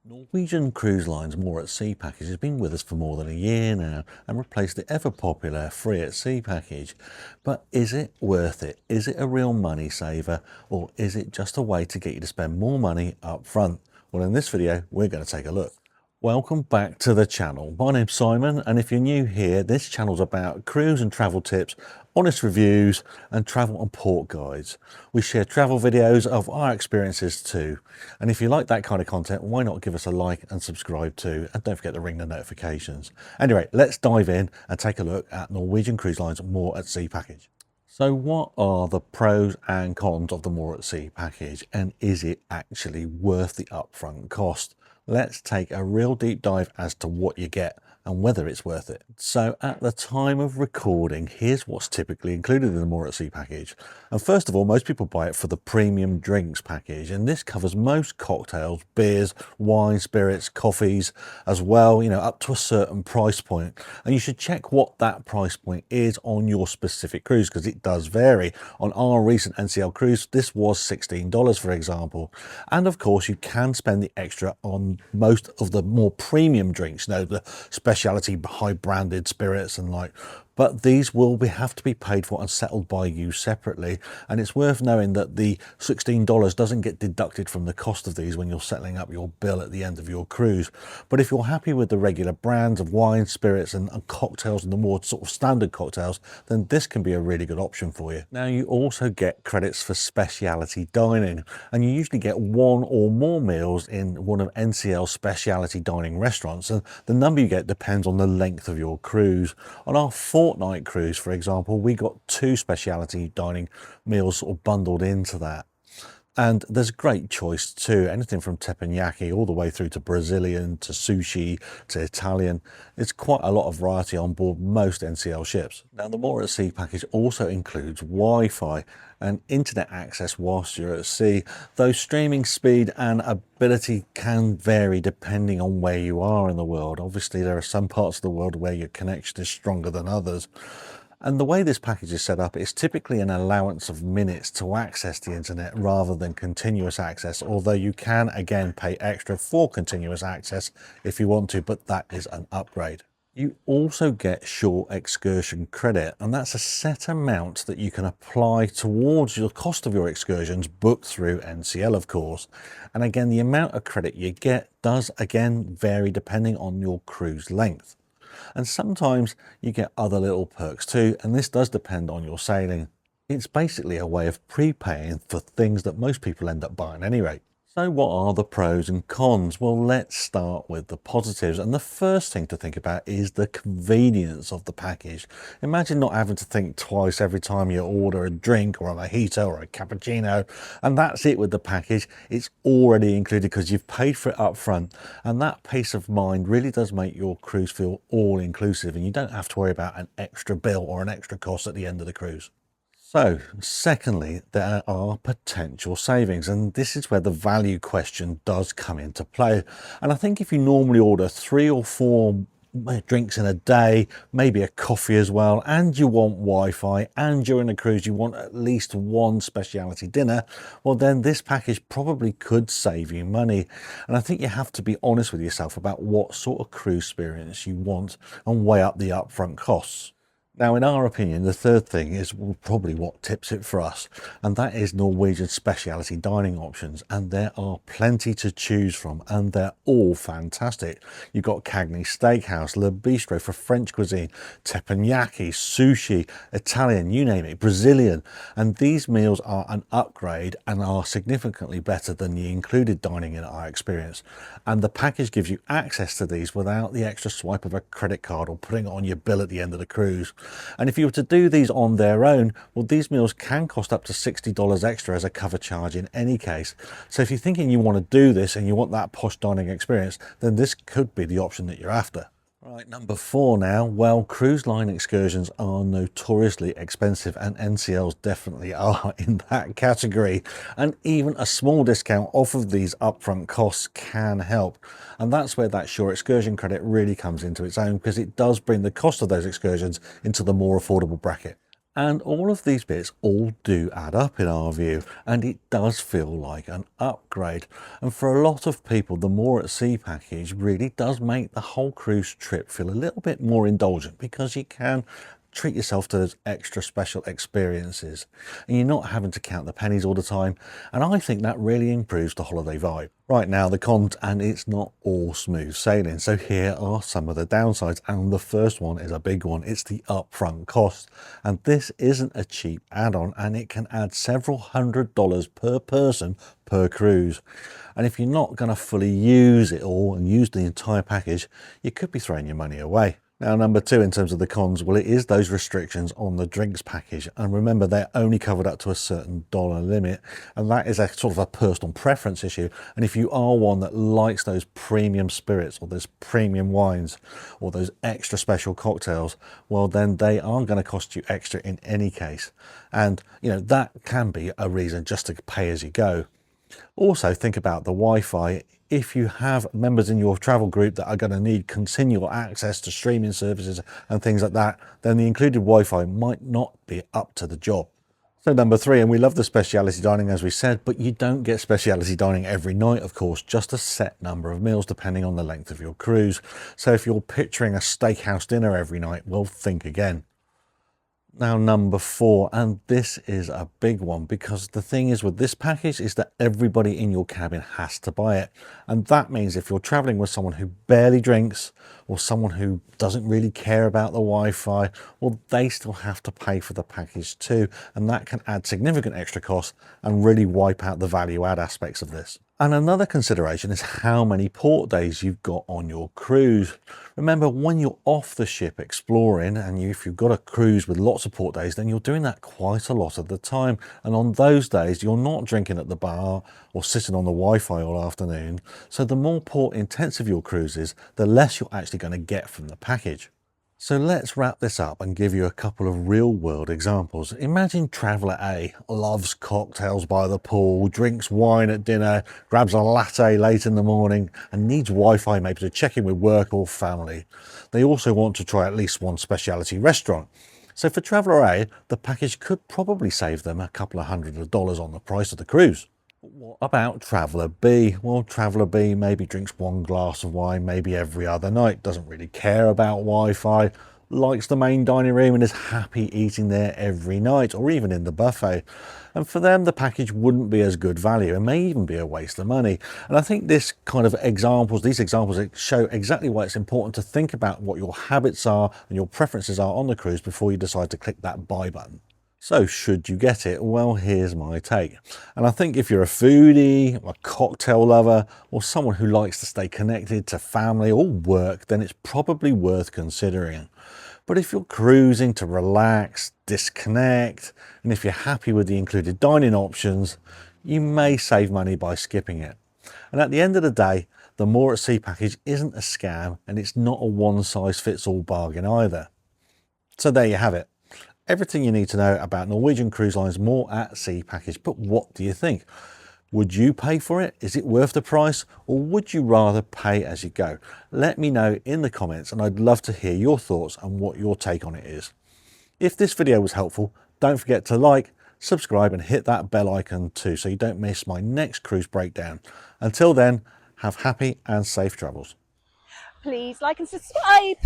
Norwegian Cruise Line's More at Sea package has been with us for more than a year now and replaced the ever popular Free at Sea package. But is it worth it? Is it a real money saver, or is it just a way to get you to spend more money up front? Well, in this video, we're going to take a look. Welcome back to the channel. My name's Simon, and if you're new here, this channel's about cruise and travel tips, honest reviews, and travel and port guides. We share travel videos of our experiences too. And if you like that kind of content, why not give us a like and subscribe too, and don't forget to ring the notifications. Anyway, let's dive in and take a look at Norwegian Cruise Line's More at Sea package. So what are the pros and cons of the More at Sea package, and is it actually worth the upfront cost? Let's take a real deep dive as to what you get and whether it's worth it. So at the time of recording, here's what's typically included in the More at Sea package. And first of all, most people buy it for the premium drinks package, and this covers most cocktails, beers, wine, spirits, coffees as well, up to a certain price point. And you should check what that price point is on your specific cruise, because it does vary. On our recent NCL cruise, this was $16, for example. And of course, you can spend the extra on most of the more premium drinks, the specialty high branded spirits and but these will have to be paid for and settled by you separately. And it's worth knowing that the $16 doesn't get deducted from the cost of these when you're settling up your bill at the end of your cruise. But if you're happy with the regular brands of wine, spirits and cocktails and the more sort of standard cocktails, then this can be a really good option for you. Now, you also get credits for specialty dining, and you usually get one or more meals in one of NCL's specialty dining restaurants, and the number you get depends on the length of your cruise. On our fortnight cruise, for example, we got 2 specialty dining meals sort of bundled into that. And there's a great choice too, anything from teppanyaki all the way through to Brazilian, to sushi, to Italian. It's quite a lot of variety on board most NCL ships. Now, the More at Sea package also includes Wi-Fi and internet access whilst you're at sea, though streaming speed and ability can vary depending on where you are in the world. Obviously, there are some parts of the world where your connection is stronger than others. And the way this package is set up, it's typically an allowance of minutes to access the internet rather than continuous access, although you can again pay extra for continuous access if you want to, but that is an upgrade. You also get short excursion credit, and that's a set amount that you can apply towards the cost of your excursions booked through NCL, of course. And again, the amount of credit you get does again vary depending on your cruise length. And sometimes you get other little perks too, and this does depend on your sailing. It's basically a way of prepaying for things that most people end up buying anyway. So what are the pros and cons? Well, let's start with the positives. And the first thing to think about is the convenience of the package. Imagine not having to think twice every time you order a drink or a mojito or a cappuccino. And that's it with the package. It's already included because you've paid for it up front. And that peace of mind really does make your cruise feel all inclusive, and you don't have to worry about an extra bill or an extra cost at the end of the cruise. So, secondly, there are potential savings, and this is where the value question does come into play. And I think if you normally order 3 or 4 drinks in a day, maybe a coffee as well, and you want Wi-Fi, and during a cruise you want at least 1 specialty dinner, well then this package probably could save you money. And I think you have to be honest with yourself about what sort of cruise experience you want and weigh up the upfront costs. Now, in our opinion, the third thing is probably what tips it for us, and that is Norwegian specialty dining options. And there are plenty to choose from, and they're all fantastic. You've got Cagney Steakhouse, Le Bistro for French cuisine, teppanyaki, sushi, Italian, you name it, Brazilian. And these meals are an upgrade and are significantly better than the included dining in our experience. And the package gives you access to these without the extra swipe of a credit card or putting it on your bill at the end of the cruise. And if you were to do these on their own, well, these meals can cost up to $60 extra as a cover charge in any case. So if you're thinking you want to do this and you want that posh dining experience, then this could be the option that you're after. Right, number 4 now. Well, cruise line excursions are notoriously expensive, and NCLs definitely are in that category. And even a small discount off of these upfront costs can help. And that's where that short excursion credit really comes into its own, because it does bring the cost of those excursions into the more affordable bracket. And all of these bits all do add up in our view, and it does feel like an upgrade. And for a lot of people, the More at Sea package really does make the whole cruise trip feel a little bit more indulgent, because you can treat yourself to those extra special experiences and you're not having to count the pennies all the time. And I think that really improves the holiday vibe. Right, now the cons, and it's not all smooth sailing. So here are some of the downsides, and the first one is a big one. It's the upfront cost, and this isn't a cheap add-on, and it can add several $100s per person per cruise. And if you're not going to fully use it all and use the entire package, you could be throwing your money away. Now, number two in terms of the cons, well, it is those restrictions on the drinks package. And remember, they're only covered up to a certain dollar limit. And that is a sort of a personal preference issue. And if you are one that likes those premium spirits or those premium wines or those extra special cocktails, well, then they are going to cost you extra in any case. And, you know, that can be a reason just to pay as you go. Also, think about the Wi-Fi. If you have members in your travel group that are going to need continual access to streaming services and things like that, then the included Wi-Fi might not be up to the job. So number three, and we love the speciality dining, as we said, but you don't get speciality dining every night, of course, just a set number of meals depending on the length of your cruise. So if you're picturing a steakhouse dinner every night, well, think again. Now, number four, and this is a big one, because the thing is with this package is that everybody in your cabin has to buy it. And that means if you're traveling with someone who barely drinks or someone who doesn't really care about the Wi-Fi, well, they still have to pay for the package too. And that can add significant extra costs and really wipe out the value add aspects of this. And another consideration is how many port days you've got on your cruise. Remember, when you're off the ship exploring, and if you've got a cruise with lots of port days, then you're doing that quite a lot of the time. And on those days, you're not drinking at the bar or sitting on the Wi-Fi all afternoon. So the more port intensive your cruise is, the less you're actually going to get from the package. So let's wrap this up and give you a couple of real world examples. Imagine traveller A loves cocktails by the pool, drinks wine at dinner, grabs a latte late in the morning and needs Wi-Fi maybe to check in with work or family. They also want to try at least one specialty restaurant. So for traveller A, the package could probably save them a couple of $100s on the price of the cruise. What about traveller B? Well, traveller B maybe drinks one glass of wine maybe every other night, doesn't really care about Wi-Fi, likes the main dining room and is happy eating there every night or even in the buffet. And for them, the package wouldn't be as good value and may even be a waste of money. And I think these examples show exactly why it's important to think about what your habits are and your preferences are on the cruise before you decide to click that buy button. So should you get it? Well, here's my take. And I think if you're a foodie, a cocktail lover, or someone who likes to stay connected to family or work, then it's probably worth considering. But if you're cruising to relax, disconnect, and if you're happy with the included dining options, you may save money by skipping it. And at the end of the day, the More at Sea package isn't a scam, and it's not a one-size-fits-all bargain either. So there you have it. Everything you need to know about Norwegian Cruise Line's More at Sea package. But what do you think? Would you pay for it? Is it worth the price? Or would you rather pay as you go? Let me know in the comments, and I'd love to hear your thoughts and what your take on it is. If this video was helpful, don't forget to like, subscribe and hit that bell icon too, so you don't miss my next cruise breakdown. Until then, have happy and safe travels. Please like and subscribe.